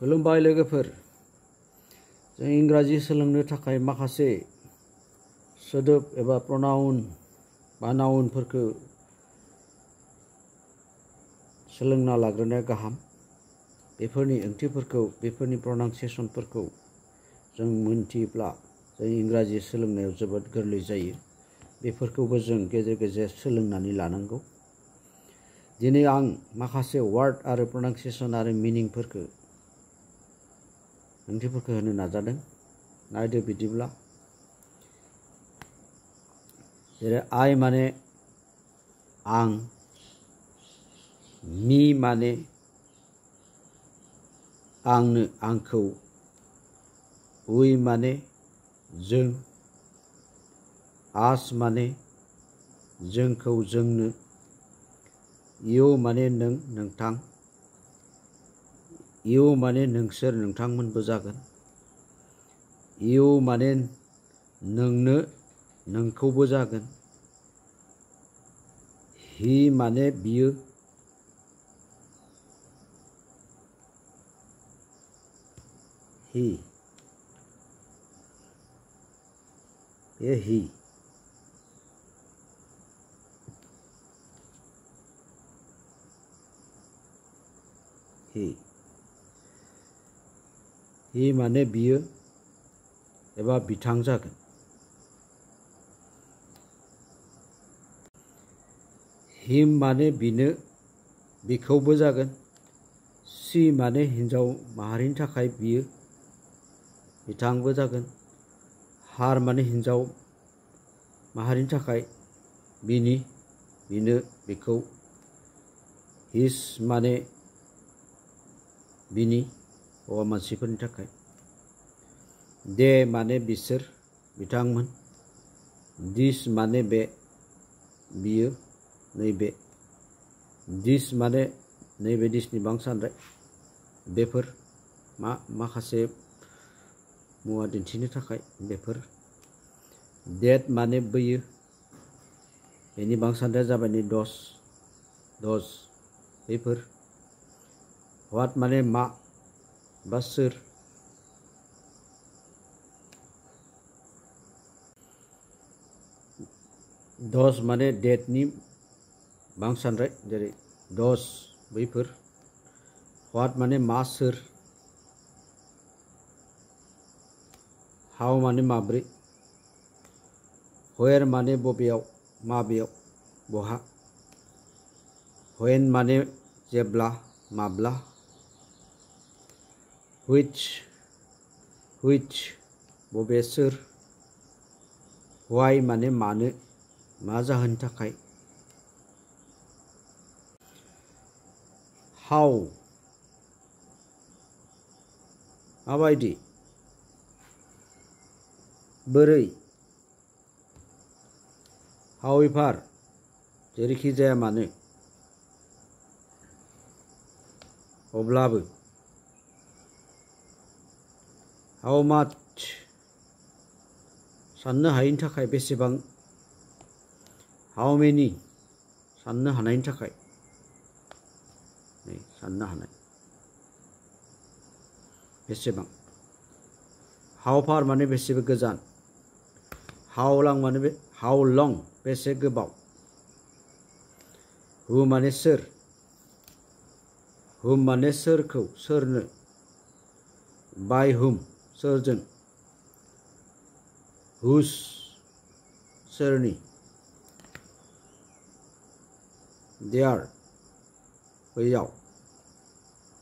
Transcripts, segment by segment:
खुलुमबाय लोगोफोर जों इंराजि सोलोंनो थाखाय माखासे सोदोब एबा प्रनाउन बा नाउनफोरखौ सोलोंना लाग्रोनाया गाहाम बेफोरनि ओंथिफोरखौ बेफोरनि प्रनाउन्सिएशनफोरखौ जों मोनथियोब्ला जों इंराजि सोलोंनायाव जोबोद गोरलै जायो बेफोरखौबो जों गेजेर गेजेर सोलोंनानै लानांगौ दिनै आं माखासे वार्ड आरो प्रनाउन्सिएशन आरो मिनिंफोरखौ ओंथिफोरखौ होनो नाजादों नायदो बिदिब्ला जेरै आइ माने आं मी माने आंनो आंखौ उइ माने जों आस माने जोंखौ जोंनो इउ माने नों नोंथां इउ माने नोंसोर नोंथांमोनबो जागोन इउ माने नोंनो नोंखौबो जागोन हि माने बियो हि ये हि हि माने बियो एबा बिथां जागोन हिम माने बिनो बिखौबो जागोन सि माने हिन्जाव माहारिनि थाखाय बियो बिथांबो जागोन हार माने हिन्जाव माहारिनि थाखाय बिनि बिनो बिखौ हिस माने बिनि हौवा मानसिफोरनि थाखाय दे माने बिसोर बिथांमोन दिस माने बे बियो नैबे दिस माने नैबे दिसनि बांसानराय बेफोर माखासे मुवा दिन्थिनो थाखाय बेफोर डेट माने बैयो बेनि बांसानराया जाबाय नै दस बेफोर व्हाट माने मा बा सोर दस माने डेटनि बांसानराय जेरै दस बैफोर व्हाट माने मा सोर हाउ माने माब्रै व्हेर माने बबेयाव माबेयाव बहा व्हेन माने जेब्ला माब्ला which बबे सोर why माने मानो मा जाहोननि थाखाय how माबायदि बोरै however जेरैखि जाया मानो अब्लाबो how much साननो हायैनि थाखाय बेसेबां how many साननो हानायनि थाखाय साननो हानाय बेसेबां how far माने बेसेबा गोजान how long बेसे गोबाव who माने सोर whom माने सोरखौ सोरनो by whom सोरजों whose सोरनि there बैयाव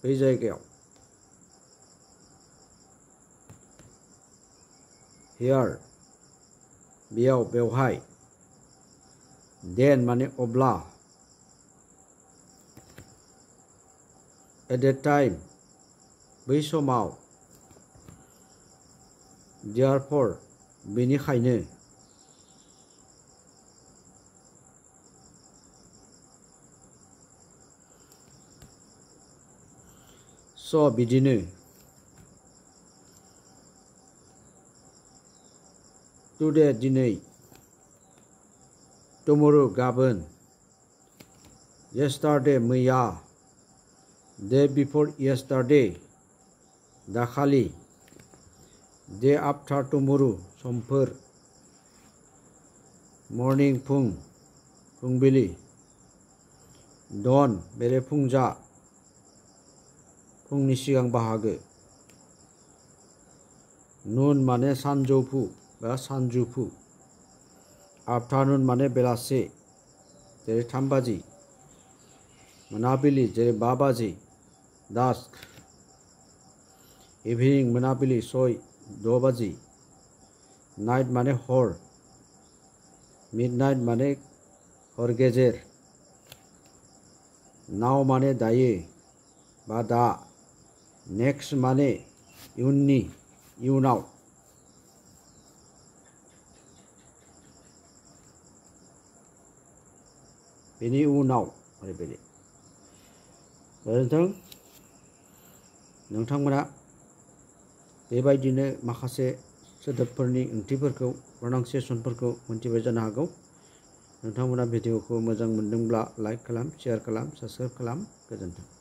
बै जायगायाव here बेयाव बेवहाय then माने अब्ला at that time बै समाव therefore बेनिखायनो so बिदिनो today दिनै tomorrow गाबोन yesterday मैया day before yesterday दाखालि डे आफ्टार टुमरो समफोर मर्निं फुंबिलि डन बेरेफुंजा फुंनि सिगां बाहागो नून माने सानजौफु बा सानजौफु आफ्टारनुन माने बेलासे जेरै 3 बाजि मोनाबिलि जेरै 5 बाजि डास्क इभिनिं मोनाबिलि 6 बाजि नाइट माने हर मिडनाइट माने हर गेजेर नाउ माने दायो बा दा नेक्स्ट माने इयुनाव बेनि उनाव ओरैबायदि गोजोन्थों नोंथांमोना बेबायदिनो माखासे सोदोबफोरनि ओंथिफोरखौ प्रनाउन्सिएसनफोरखौ मोनथिबाय जानो हागौ नोंथांमोना भिडिअखौ मोजां मोनदोंब्ला लाइक खालाम शेयार खालाम साबस्क्राइब खालाम गोजोन्थों।